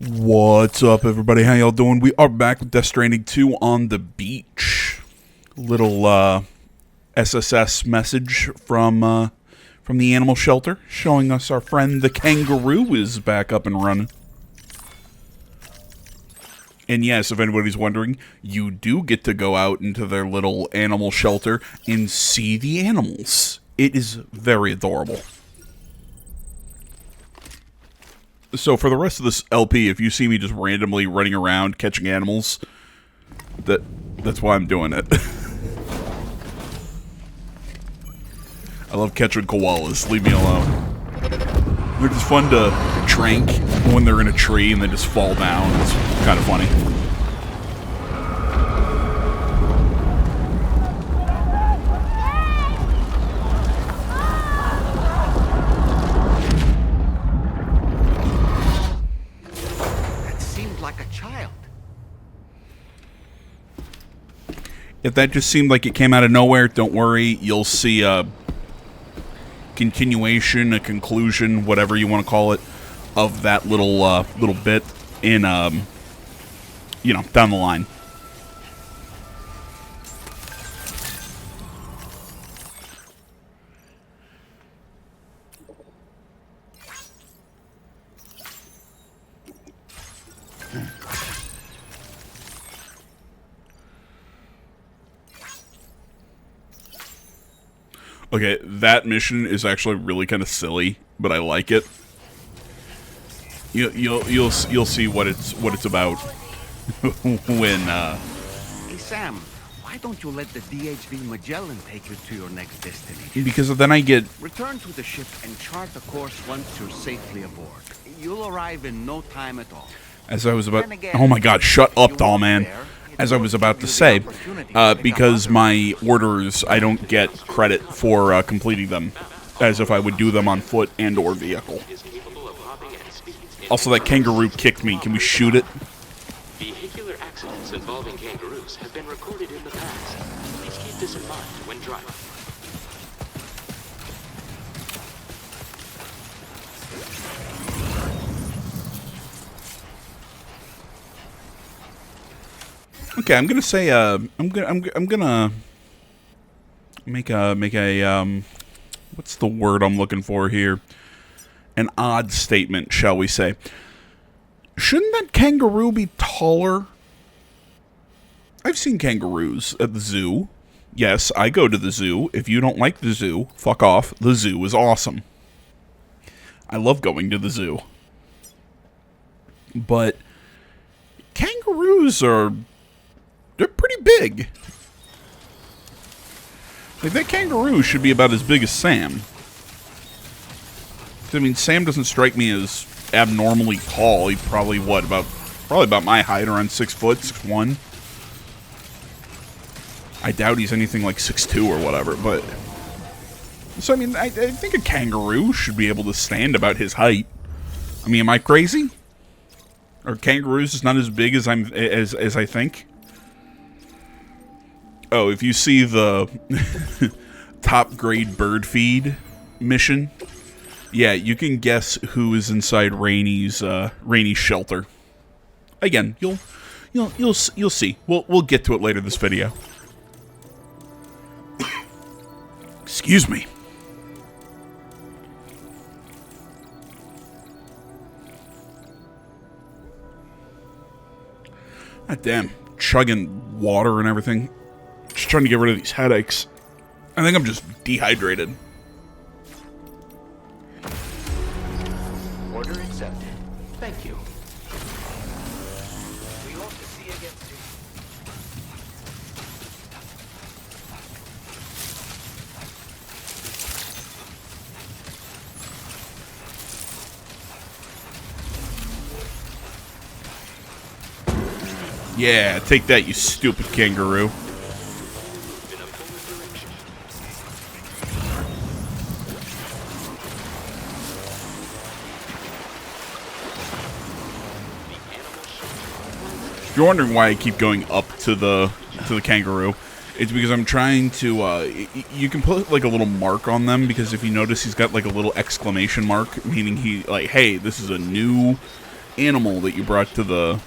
What's up, everybody? How y'all doing? We are back with Death Stranding 2 on the beach. Little SSS message from the animal shelter showing us our friend the kangaroo is back up and running. And yes, if anybody's wondering, you do get to go out into their little animal shelter and see the animals. It is very adorable. So for the rest of this LP, if you see me just randomly running around catching animals, that's why I'm doing it. I love catching koalas. Leave me alone. They're just fun to trank when they're in a tree and they just fall down. It's kind of funny. If that just seemed like it came out of nowhere, don't worry. You'll see a continuation, a conclusion, whatever you want to call it, of that little bit in, down the line. Okay, that mission is actually really kind of silly, but I like it. You'll see what it's about when. Hey Sam, why don't you let the DHV Magellan take you to your next destination? Because then I get. Return to the ship and chart a course once you're safely aboard. You'll arrive in no time at all. As I was about. Oh my God! Shut up, doll man. As I was about to say, because my orders, I don't get credit for completing them, as if I would do them on foot and or vehicle. Also, that kangaroo kicked me. Can we shoot it? Vehicular accidents involving kangaroos have been recorded in the past. Please keep this in mind when driving. Okay, I'm gonna say I'm gonna make a what's the word I'm looking for here? An odd statement, shall we say? Shouldn't that kangaroo be taller? I've seen kangaroos at the zoo. Yes, I go to the zoo. If you don't like the zoo, fuck off. The zoo is awesome. I love going to the zoo. But kangaroos are... they're pretty big. Like, that kangaroo should be about as big as Sam. I mean, Sam doesn't strike me as abnormally tall. He's probably, probably about my height, around 6 foot, 6'1". I doubt he's anything like 6'2" or whatever, but... So, I mean, I think a kangaroo should be able to stand about his height. I mean, am I crazy? Are kangaroos just not as big as as I think? Oh, if you see the top grade bird feed mission, yeah, you can guess who is inside Rainy's shelter. Again, you'll see. We'll get to it later this video. Excuse me. God damn, chugging water and everything. Just trying to get rid of these headaches. I think I'm just dehydrated. Order accepted. Thank you. We hope to see you again soon. Yeah, take that, you stupid kangaroo. If you're wondering why I keep going up to the kangaroo, it's because I'm trying to, you can put like a little mark on them, because if you notice he's got like a little exclamation mark, meaning he, like, hey, this is a new animal that you brought to the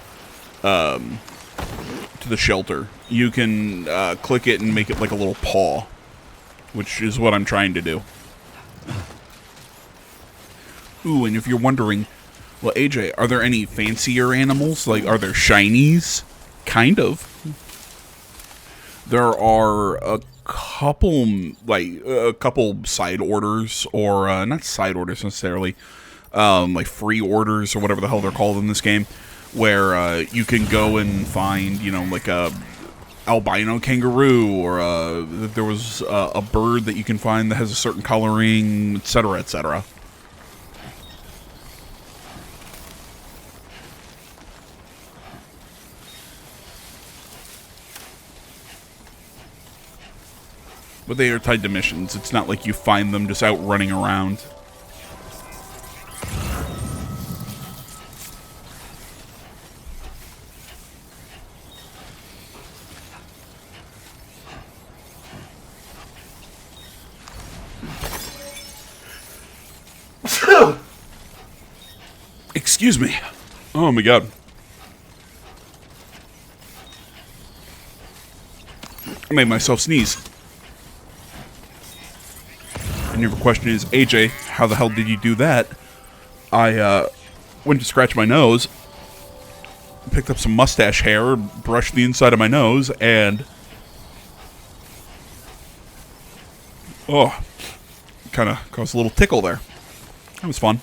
shelter, you can click it and make it like a little paw, which is what I'm trying to do. Ooh, and if you're wondering, well, AJ, are there any fancier animals? Like, are there shinies? Kind of. There are a couple, like, side orders, or, not side orders necessarily, like free orders, or whatever the hell they're called in this game, where, you can go and find, you know, like a albino kangaroo, or, there was a bird that you can find that has a certain coloring, etc., etc. But they are tied to missions. It's not like you find them just out running around. Excuse me. Oh my god. I made myself sneeze. And your question is, AJ, how the hell did you do that? I went to scratch my nose, picked up some mustache hair, brushed the inside of my nose, and oh, kind of caused a little tickle there. That was fun.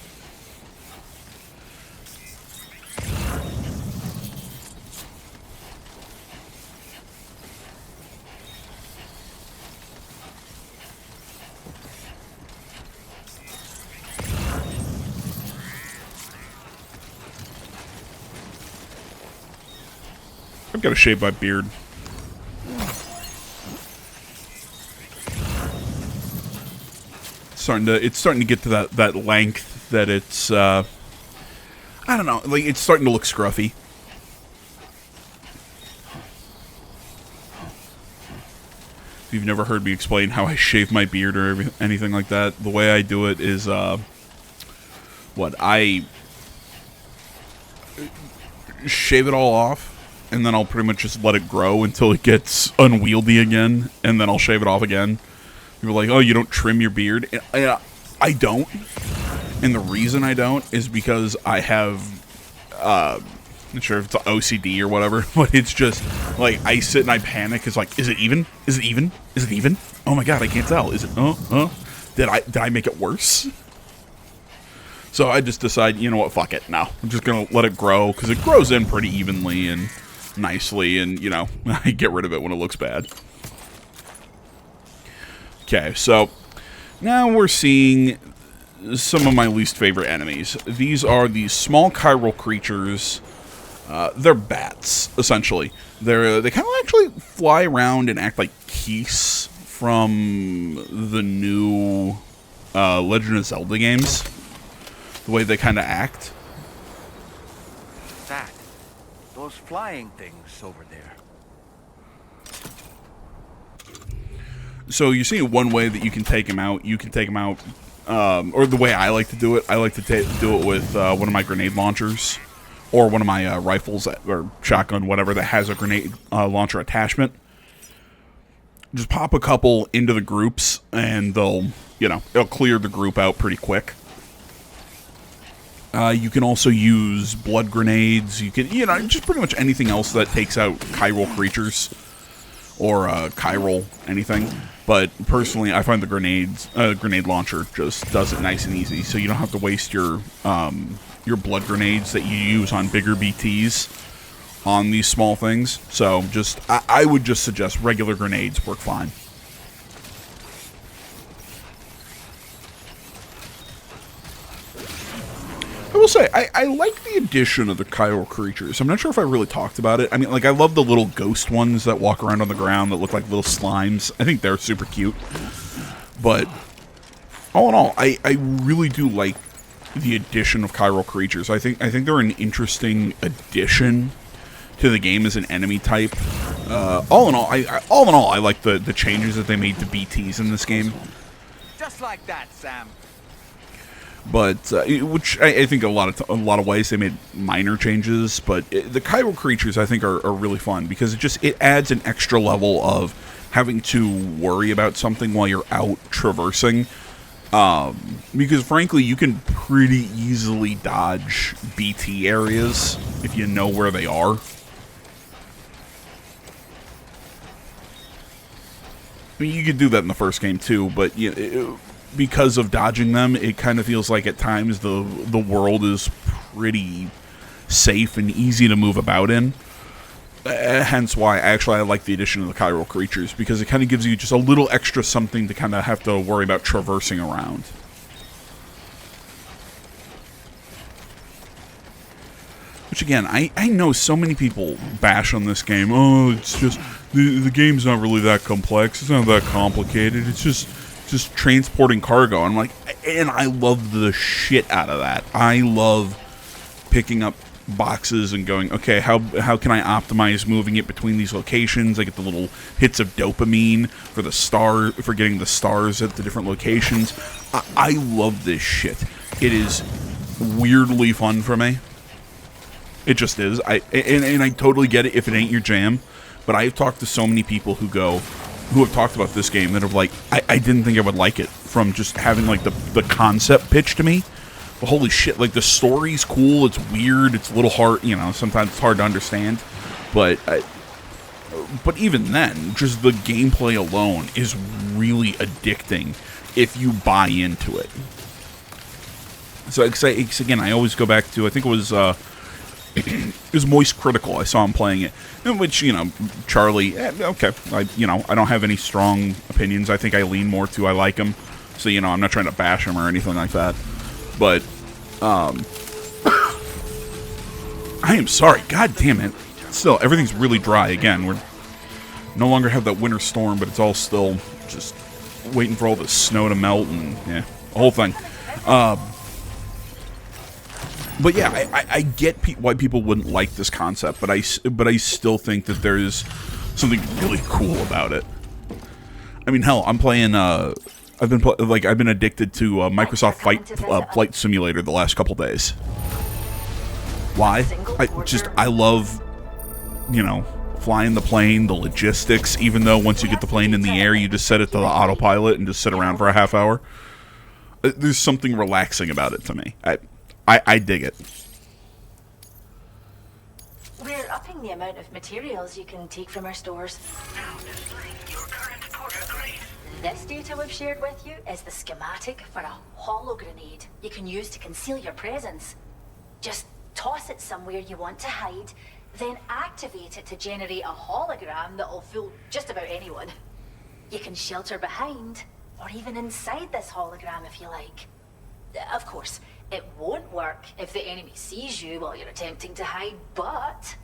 I've got to shave my beard. It's starting to get to that length that it's I don't know, like it's starting to look scruffy. If you've never heard me explain how I shave my beard or anything like that, the way I do it is I shave it all off, and then I'll pretty much just let it grow until it gets unwieldy again, and then I'll shave it off again. People are like, oh, you don't trim your beard? I don't. And the reason I don't is because I have, not sure if it's OCD or whatever, but it's just, like, I sit and I panic. It's like, is it even? Is it even? Is it even? Oh my god, I can't tell. Is it, did I make it worse? So I just decide, you know what, fuck it. No, I'm just going to let it grow, because it grows in pretty evenly and nicely, and, you know, I get rid of it when it looks bad. Okay, so now we're seeing some of my least favorite enemies. These are these small chiral creatures. They're bats, essentially. They kind of actually fly around and act like geese from the new Legend of Zelda games. The way they kind of act. That, those flying things over there. So you see one way that you can take him out. You can take him out, or the way I like to do it, I like to do it with one of my grenade launchers, or one of my rifles, or shotgun, whatever, that has a grenade launcher attachment. Just pop a couple into the groups, and they'll, you know, it'll clear the group out pretty quick. You can also use blood grenades. You can, you know, just pretty much anything else that takes out chiral creatures, or chiral anything. But personally, I find the grenade launcher just does it nice and easy, so you don't have to waste your blood grenades that you use on bigger BTs on these small things. So just I would just suggest regular grenades work fine. I will say, I like the addition of the chiral creatures. I'm not sure if I really talked about it. I mean, like, I love the little ghost ones that walk around on the ground that look like little slimes. I think they're super cute. But, all in all, I really do like the addition of chiral creatures. I think they're an interesting addition to the game as an enemy type. All in all, I like the changes that they made to BTs in this game. Just like that, Sam. But which I think a lot of ways they made minor changes, but the chiral creatures I think are really fun because it adds an extra level of having to worry about something while you're out traversing. Because frankly, you can pretty easily dodge BT areas if you know where they are. I mean, you could do that in the first game too, but because of dodging them, it kind of feels like at times the world is pretty safe and easy to move about in. Hence why I like the addition of the chiral creatures, because it kind of gives you just a little extra something to kind of have to worry about traversing around. Which again, I know so many people bash on this game. Oh, it's just the game's not really that complex. It's not that complicated. It's just transporting cargo. I'm like, and I love the shit out of that. I love picking up boxes and going, okay, how can I optimize moving it between these locations? I get the little hits of dopamine for getting the stars at the different locations. I love this shit. It is weirdly fun for me. It just is. And I totally get it if it ain't your jam, but I've talked to so many people who have talked about this game that have like, I didn't think I would like it from just having like the concept pitch to me. But holy shit, like the story's cool, it's weird, it's a little hard, sometimes it's hard to understand, but even then, just the gameplay alone is really addicting if you buy into it. So again, I always go back to, I think it was Moist Critical. I saw him playing it, in which Charlie. Okay, I don't have any strong opinions. I think I lean more to I like him, so I'm not trying to bash him or anything like that. But I am sorry. God damn it! Still, everything's really dry again. We're no longer have that winter storm, but it's all still just waiting for all the snow to melt and the whole thing. But yeah, I get why people wouldn't like this concept, but I still think that there's something really cool about it. I mean, hell, I'm playing. I've been addicted to Microsoft Flight Simulator the last couple days. Why? I love, flying the plane, the logistics. Even though once you get the plane in the air, you just set it to the autopilot and just sit around for a half hour. There's something relaxing about it to me. I dig it. We're upping the amount of materials you can take from our stores. This data we've shared with you is the schematic for a holo grenade you can use to conceal your presence. Just toss it somewhere you want to hide, then activate it to generate a hologram that'll fool just about anyone. You can shelter behind, or even inside this hologram if you like. Of course, it won't work if the enemy sees you while you're attempting to hide, but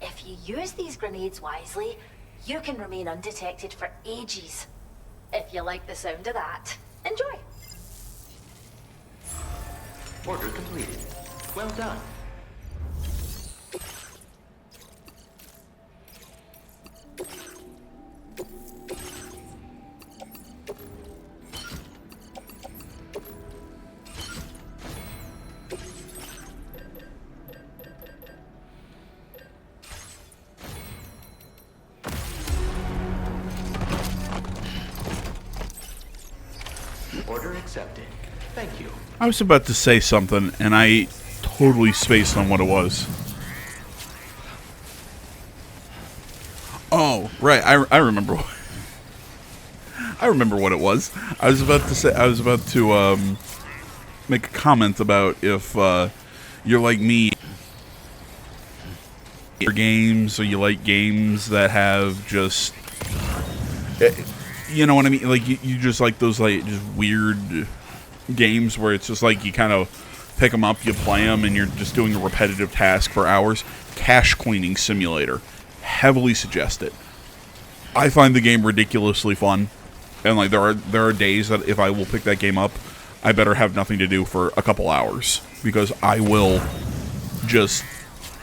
if you use these grenades wisely, you can remain undetected for ages. If you like the sound of that, enjoy. Order completed. Well done. Order accepted. Thank you. I was about to say something, and I totally spaced on what it was. Oh, right. I remember. I remember what it was. I was about to make a comment about if you're like me, games, or you like games that have just. You know what I mean? Like, you just like those, like, just weird games where it's just like you kind of pick them up, you play them, and you're just doing a repetitive task for hours. Cache cleaning simulator. Heavily suggest it. I find the game ridiculously fun. And, like, there are days that if I will pick that game up, I better have nothing to do for a couple hours. Because I will just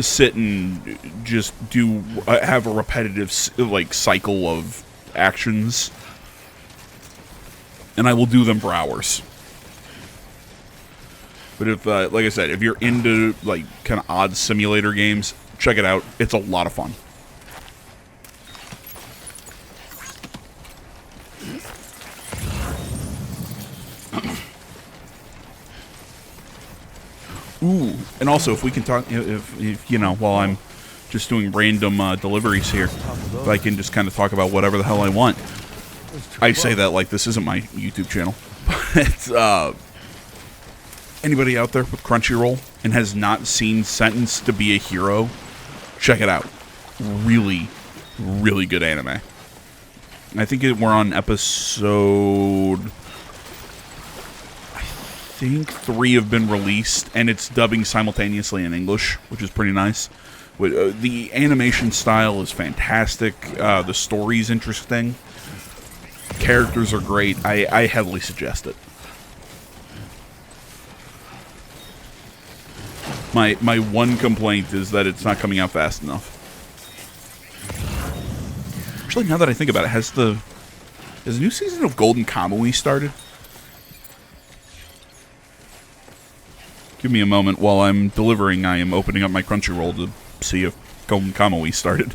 sit and just have a repetitive, like, cycle of actions. And I will do them for hours. But if, like I said, if you're into like kind of odd simulator games, check it out. It's a lot of fun. Ooh, and also if we can talk, if you know, while I'm just doing random deliveries here, if I can just kind of talk about whatever the hell I want. I say that like this isn't my YouTube channel, but anybody out there with Crunchyroll and has not seen Sentenced to Be a Hero, check it out. Really, really good anime. I think we're on episode... I think 3 have been released, and it's dubbing simultaneously in English, which is pretty nice. The animation style is fantastic. The story's interesting. Characters are great. I heavily suggest it. My one complaint is that it's not coming out fast enough. Actually, now that I think about it, has the new season of Golden Kamuy started? Give me a moment while I'm delivering. I am opening up my Crunchyroll to see if Golden Kamuy started.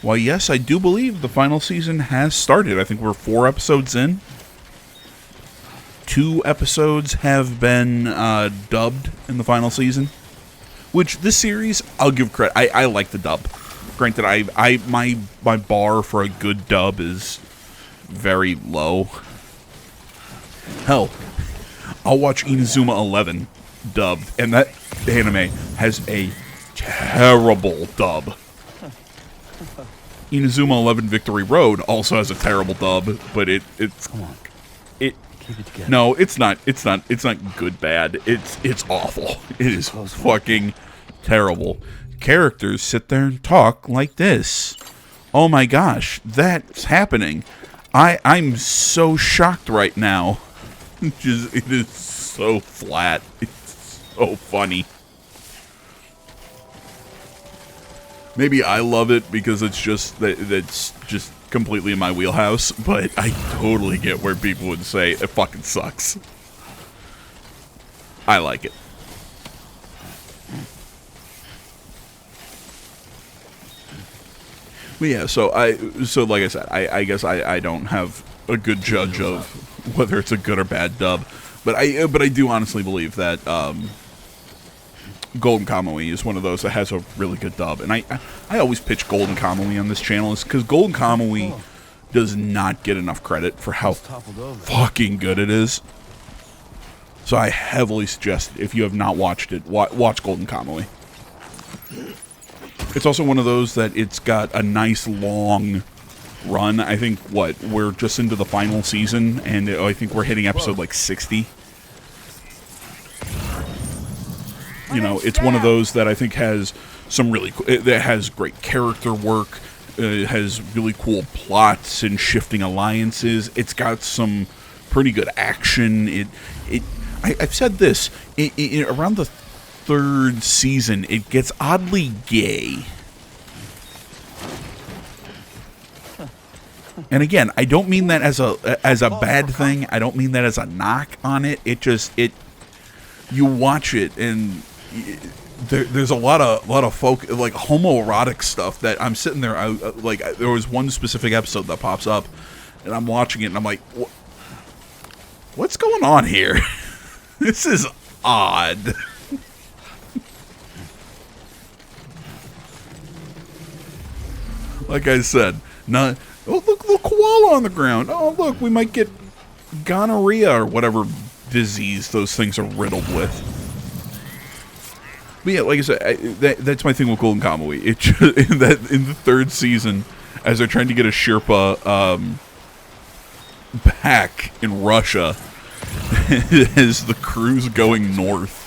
Why, yes, I do believe the final season has started. I think we're 4 episodes in. 2 episodes have been dubbed in the final season. Which, this series, I'll give credit. I like the dub. Granted, my bar for a good dub is very low. Hell, I'll watch Inazuma 11 dubbed, and that anime has a terrible dub. Inazuma 11 Victory Road also has a terrible dub, but it's Come on. it Keep it together. no, it's not good bad. It's awful. It is fucking terrible. Characters sit there and talk like this. Oh my gosh, that's happening. I'm so shocked right now. It is so flat. It's so funny. Maybe I love it because it's just that's just completely in my wheelhouse, but I totally get where people would say it fucking sucks. I like it. But yeah, so like I said, I guess I don't have a good judge of whether it's a good or bad dub, but I do honestly believe that Golden Kamuy is one of those that has a really good dub, and I always pitch Golden Kamuy on this channel is because Golden Kamuy does not get enough credit for how fucking good it is. So I heavily suggest, if you have not watched it, watch Golden Kamuy. It's also one of those that it's got a nice long run. I think, we're just into the final season, and I think we're hitting episode like 60. You know, it's one of those that I think has some really that has great character work. It has really cool plots and shifting alliances. It's got some pretty good action. I've said this around the 3rd season, it gets oddly gay. And again, I don't mean that as a bad thing. I don't mean that as a knock on it. You watch it and there's a lot of folk like homoerotic stuff that I'm sitting there. There was one specific episode that pops up, and I'm watching it and I'm like, what's going on here? This is odd. Like I said, oh look, the koala on the ground. Oh look, we might get gonorrhea or whatever disease those things are riddled with. But yeah, like I said, that's my thing with Golden Kamuy. In the 3rd season, as they're trying to get a Sherpa back in Russia, as the crew's going north,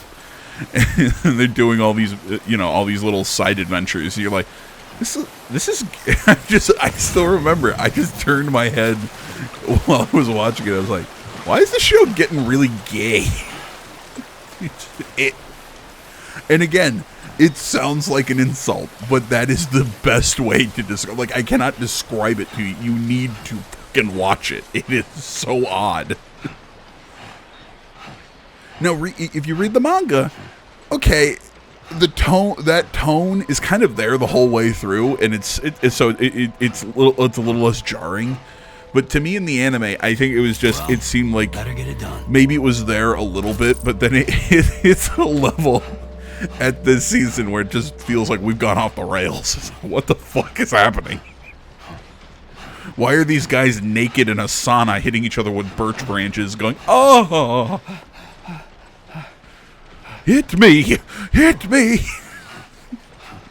and they're doing all these little side adventures. You're like, This is I still remember. I just turned my head while I was watching it. I was like, why is the show getting really gay? And again, it sounds like an insult, but that is the best way to describe. Like, I cannot describe it to you. You need to fucking watch it. It is so odd. Now, if you read the manga, okay, that tone is kind of there the whole way through, and it's a little less jarring. But to me in the anime, I think it was just, it seemed like maybe it was there a little bit, but then it's a level at this season where it just feels like we've gone off the rails. What the fuck is happening? Why are these guys naked in a sauna hitting each other with birch branches going, oh, hit me,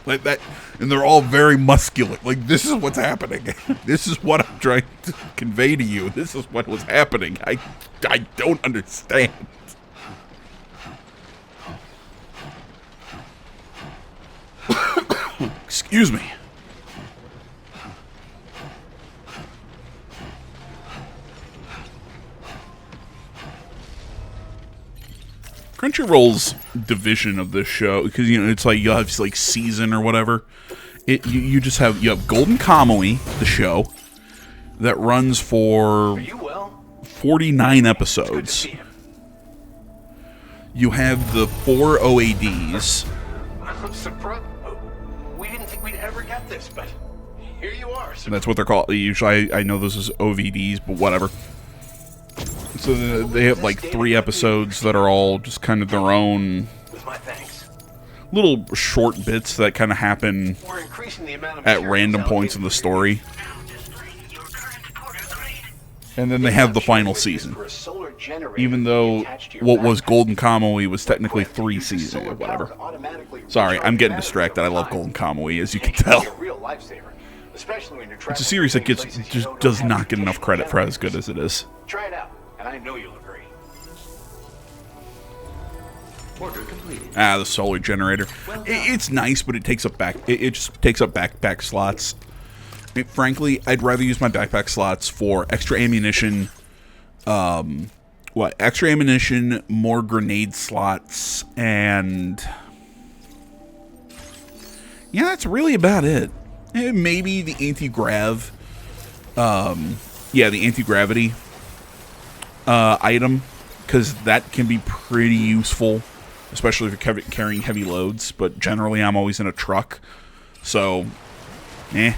like that? And they're all very muscular. Like, this is what's happening. This is what I'm trying to convey to you. This is what was happening. I don't understand. Excuse me. Crunchyroll's division of this show, because it's like you have like season or whatever. You have Golden Kamuy, the show that runs for 49 episodes. You have the 4 OADs. I'm surprised. We didn't think we'd ever get this, but here you are. And that's what they're called. Usually, I know this is OVDs, but whatever. So they have like 3 episodes that are all just kind of their own With my thanks. little short bits that kind of happen We're increasing the amount of at materials random points in the story. And then they have the final season. for a solar generator Even though attached to your what was backpack. Golden Kamuy was technically 3 seasons Solar or whatever. power automatically Sorry, I'm getting recharges distracted. I love batteries Golden Kamuy, as you over can time. It tell. can be a real lifesaver, especially when you're It's a traveling series that between gets places you just know don't does have not get enough traditional credit for as good generators. as it is. Try it out, and I know you'll agree. Order completed. The solar generator. It's nice, but it takes up it just takes up backpack slots. Frankly, I'd rather use my backpack slots for extra ammunition. Extra ammunition, more grenade slots, and yeah, that's really about it. Maybe the anti-grav, the anti-gravity item, because that can be pretty useful, especially if you're carrying heavy loads. But generally, I'm always in a truck, so eh.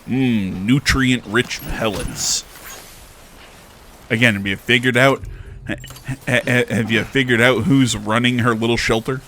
Nutrient-rich pellets. Again, have you figured out? Have you figured out who's running her little shelter?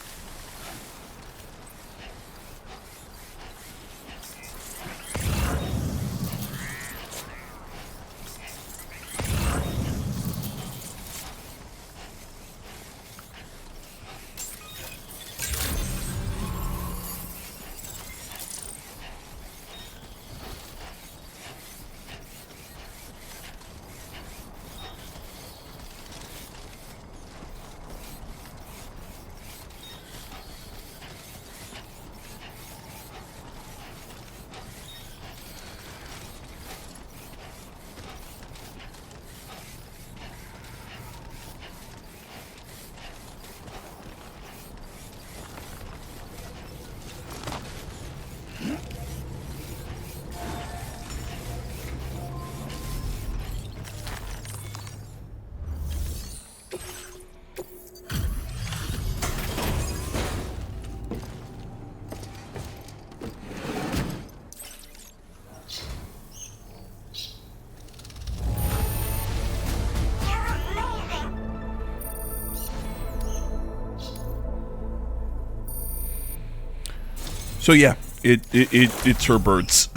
So yeah, it's her birds.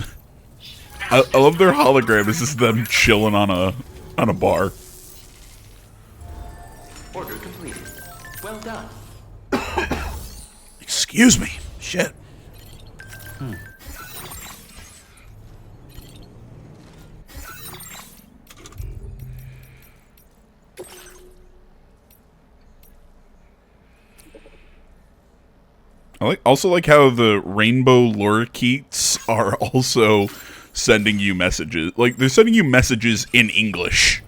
I love their hologram. This is them chilling on a bar. Order completed. Well done. Excuse me. Shit. Also like how the rainbow lorikeets are also sending you messages. Like, they're sending you messages in English.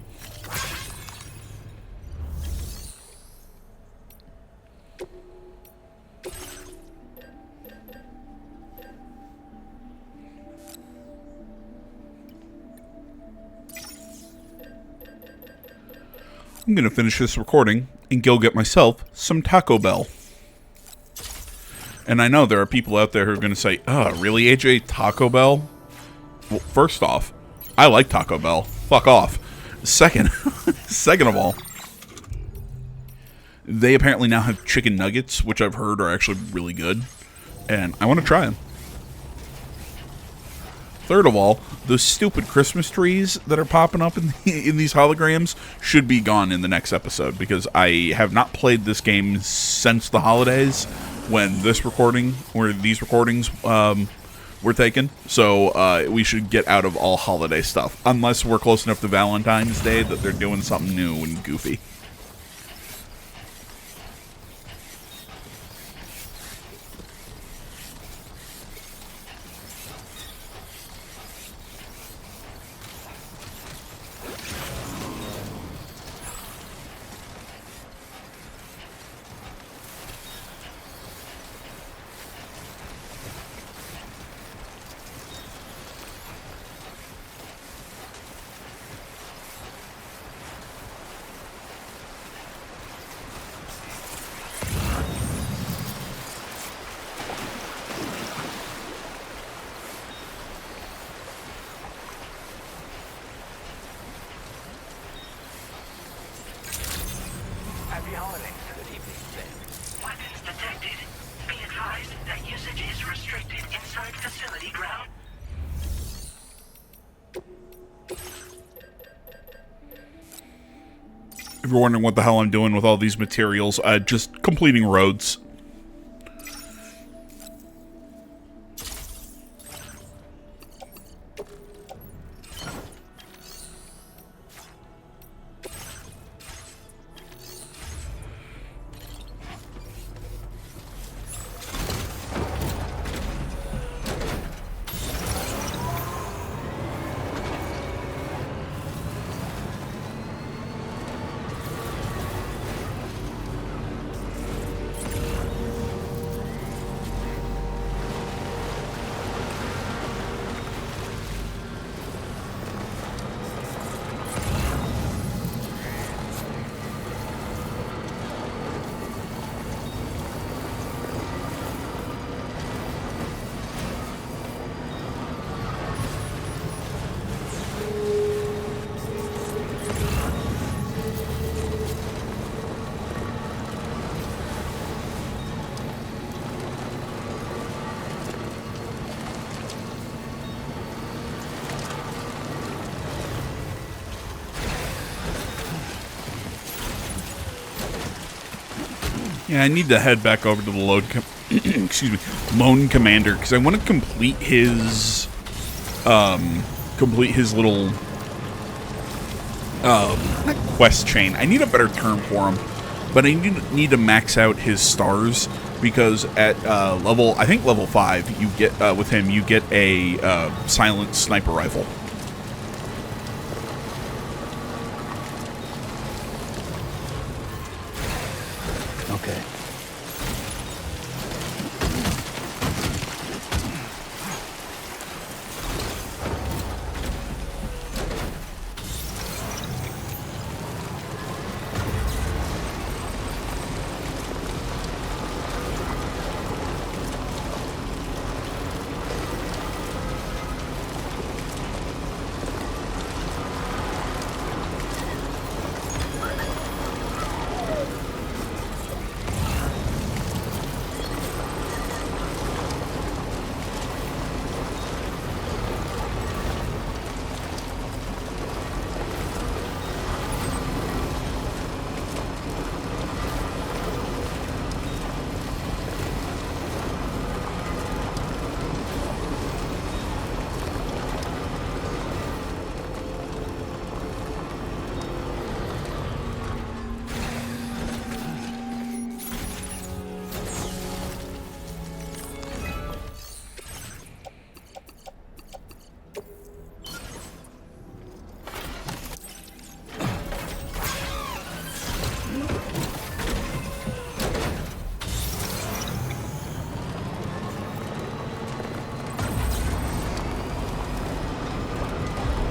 I'm gonna finish this recording and go get myself some Taco Bell. And I know there are people out there who are going to say, oh, really, AJ? Taco Bell? Well, first off, I like Taco Bell. Fuck off. Second of all, they apparently now have chicken nuggets, which I've heard are actually really good. And I want to try them. Third of all, those stupid Christmas trees that are popping up in these holograms should be gone in the next episode, because I have not played this game since the holidays, when this recording, or these recordings, were taken. So we should get out of all holiday stuff, unless we're close enough to Valentine's Day that they're doing something new and goofy. Happy holidays. Good evening, then. Weapons detected. Be advised that usage is restricted inside facility ground. If you're wondering what the hell I'm doing with all these materials, just completing roads. Yeah, I need to head back over to the excuse me, Lone Commander, because I want to complete his little not quest chain. I need a better term for him, but I need to max out his stars, because at I think level 5, you get with him you get a silent sniper rifle. Okay.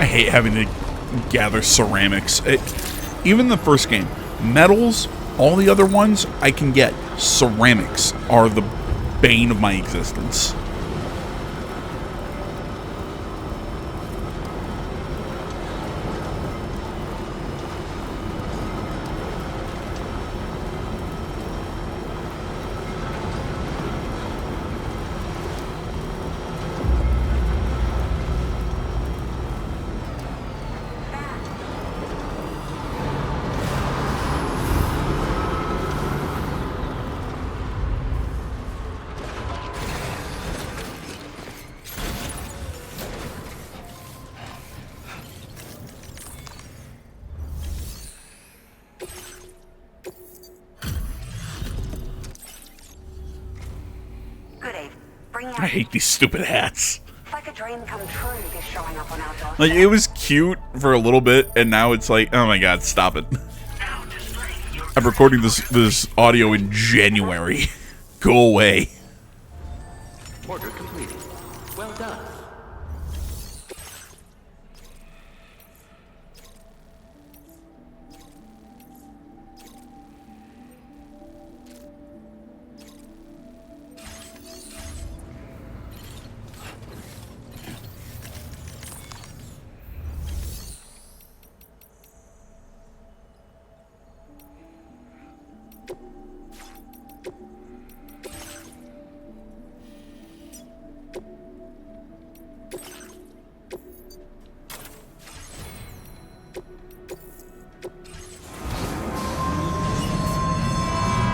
I hate having to gather ceramics. Even the first game, metals, all the other ones I can get. Ceramics are the bane of my existence. Good Eve. Bring I out. hate these stupid hats. It's like a dream come true, this showing up on our doorstep. Like, it was cute for a little bit, and now it's like, oh my god, stop it. Now displaying your I'm recording this audio in January. Go away. Order completed. Well done.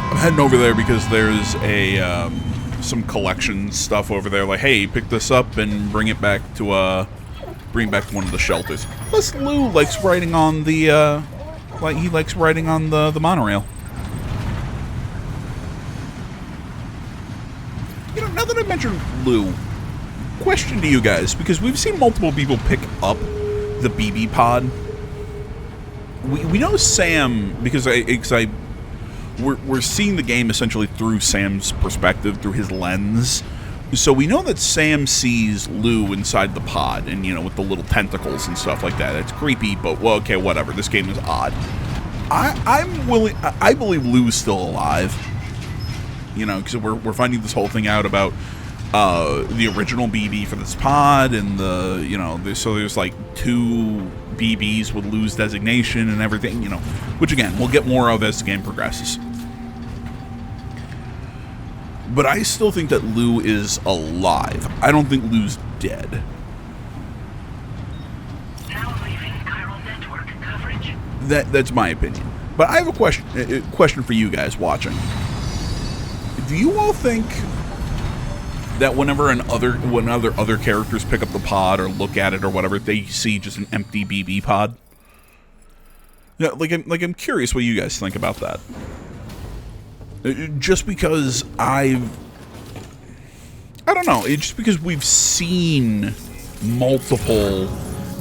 I'm heading over there because there's a some collection stuff over there. Like, hey, pick this up and bring it back to one of the shelters. Plus, Lou likes riding on the he likes riding on the monorail. You know, now that I mentioned Lou, question to you guys, because we've seen multiple people pick up the BB pod. We know Sam because we're seeing the game essentially through Sam's perspective, through his lens. So we know that Sam sees Lou inside the pod, and, you know, with the little tentacles and stuff like that. It's creepy, but, well, okay, whatever. This game is odd. I believe Lou's still alive. You know, because we're finding this whole thing out about the original BB for this pod, and there's like 2 BBs with Lou's designation and everything, you know, which again we'll get more of as the game progresses. But I still think that Lou is alive. I don't think Lou's dead. now leaving chiral network coverage. That's my opinion. But I have a question for you guys watching. Do you all think that whenever other characters pick up the pod or look at it or whatever, they see just an empty BB pod? Yeah, I'm curious what you guys think about that. Just because I don't know. It's just because we've seen multiple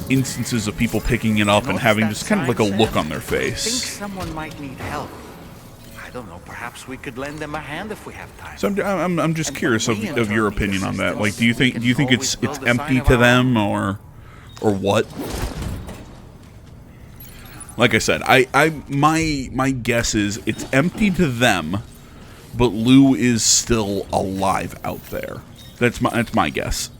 instances of people picking it up and having just kind of like a look on their I think face. someone might need help. I don't know. Perhaps we could lend them a hand if we have time. So I'm just And curious when we of your enter the opinion on that. systems, Like, do you think we can it's always build a empty sign of to our them or what? Like I said, my guess is it's empty to them, but Lou is still alive out there. That's my guess.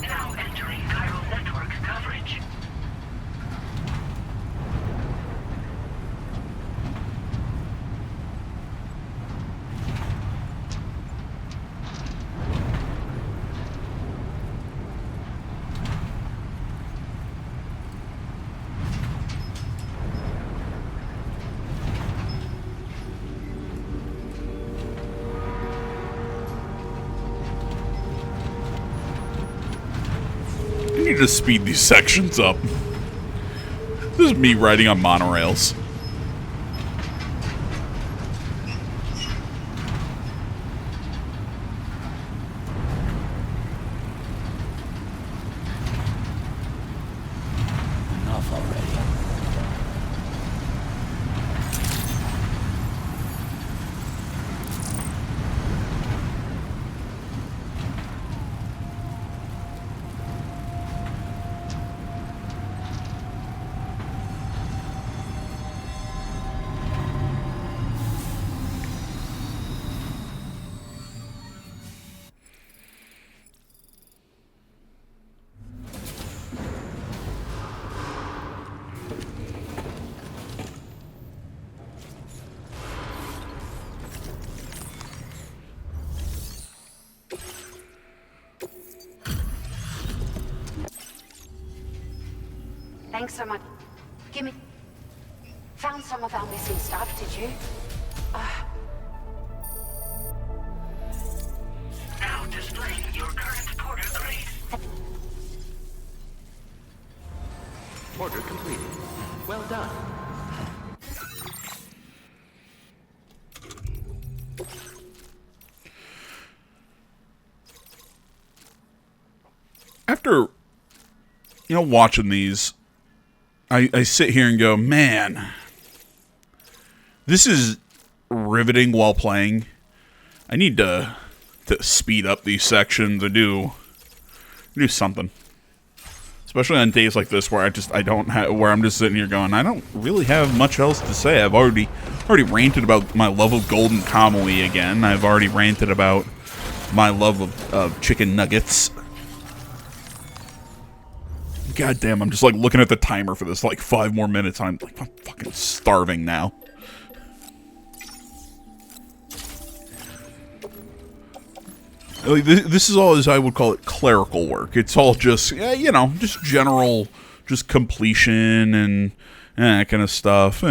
Now entering chiral network coverage. I need to speed these sections up. This is me riding on monorails. Enough already. Thanks so much. Give me... Found some of our missing stuff, did you? Now displaying your current porter grade. Order completed. Well done. After, watching these, I sit here and go, man, this is riveting while playing. I need to speed up these sections or do something. Especially on days like this where where I'm just sitting here going, I don't really have much else to say. I've already ranted about my love of golden kamui again. I've already ranted about my love of chicken nuggets. God damn, I'm just like looking at the timer for this, like 5 more minutes. I'm fucking starving now. Like, this is all, as I would call it, clerical work. It's all just, just general, just completion and that kind of stuff,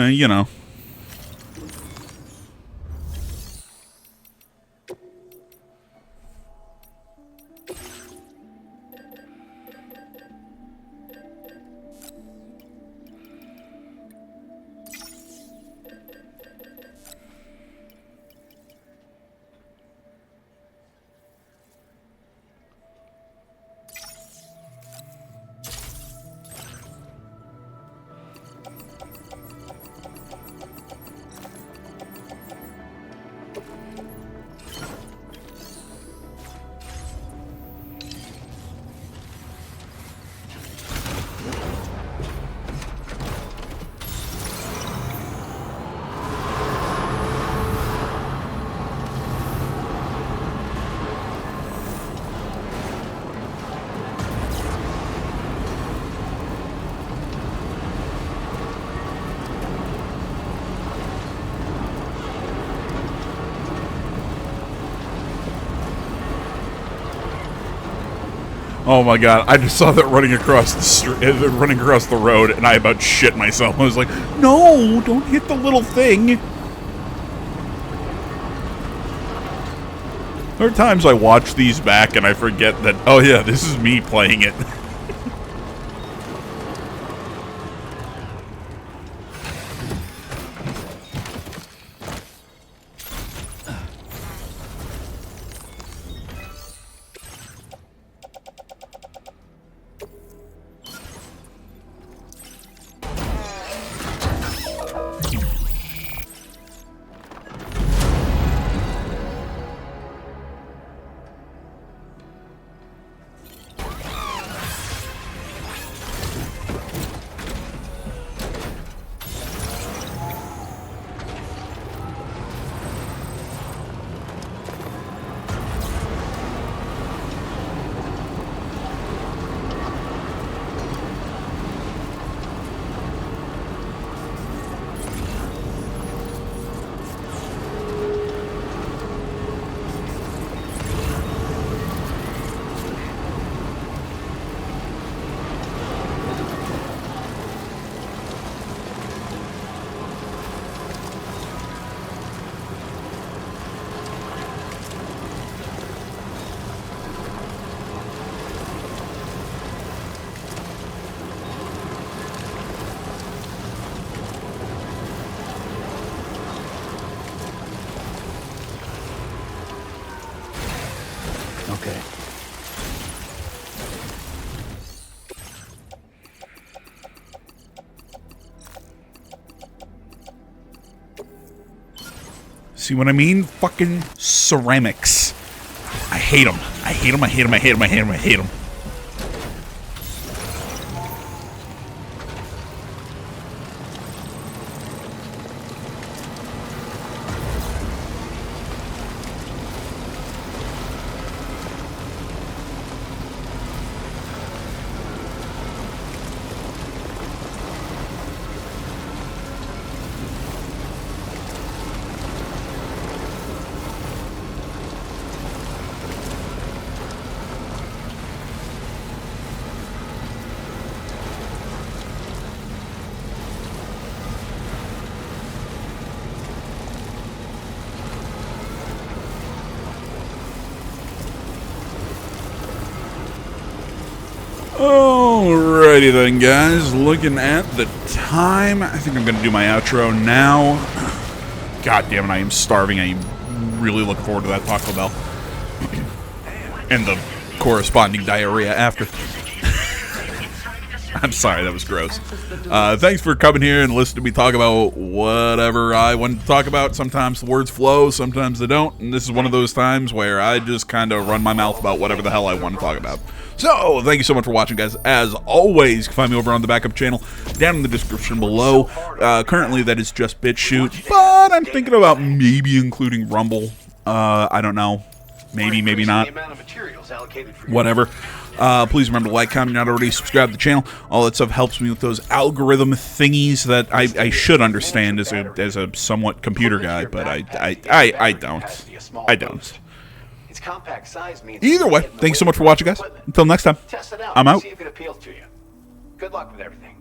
Oh my god, I just saw that running across the road, and I about shit myself. I was like, no, don't hit the little thing. There are times I watch these back and I forget that, oh yeah, this is me playing it. See what I mean? Fucking ceramics. I hate them. I hate them. I hate them. I hate them. I hate them. I hate them. Alrighty then, guys. Looking at the time, I think I'm going to do my outro now. God damn it, I am starving. I am really looking forward to that Taco Bell. And the corresponding diarrhea after. I'm sorry, that was gross. Thanks for coming here and listening to me talk about whatever I want to talk about. Sometimes the words flow, sometimes they don't. And this is one of those times where I just kind of run my mouth about whatever the hell I want to talk about. So, thank you so much for watching, guys. As always, you can find me over on the backup channel down in the description below. Currently, that is just BitChute, but I'm thinking about maybe including Rumble. I don't know. Maybe, maybe not. Whatever. Please remember to like, comment, not already subscribe to the channel. All that stuff helps me with those algorithm thingies that I should understand as a somewhat computer guy, but I don't. I don't. Compact size means Either way, thanks so much for watching, guys. Until next time, I'm out. See if it appeals to you. Good luck with everything.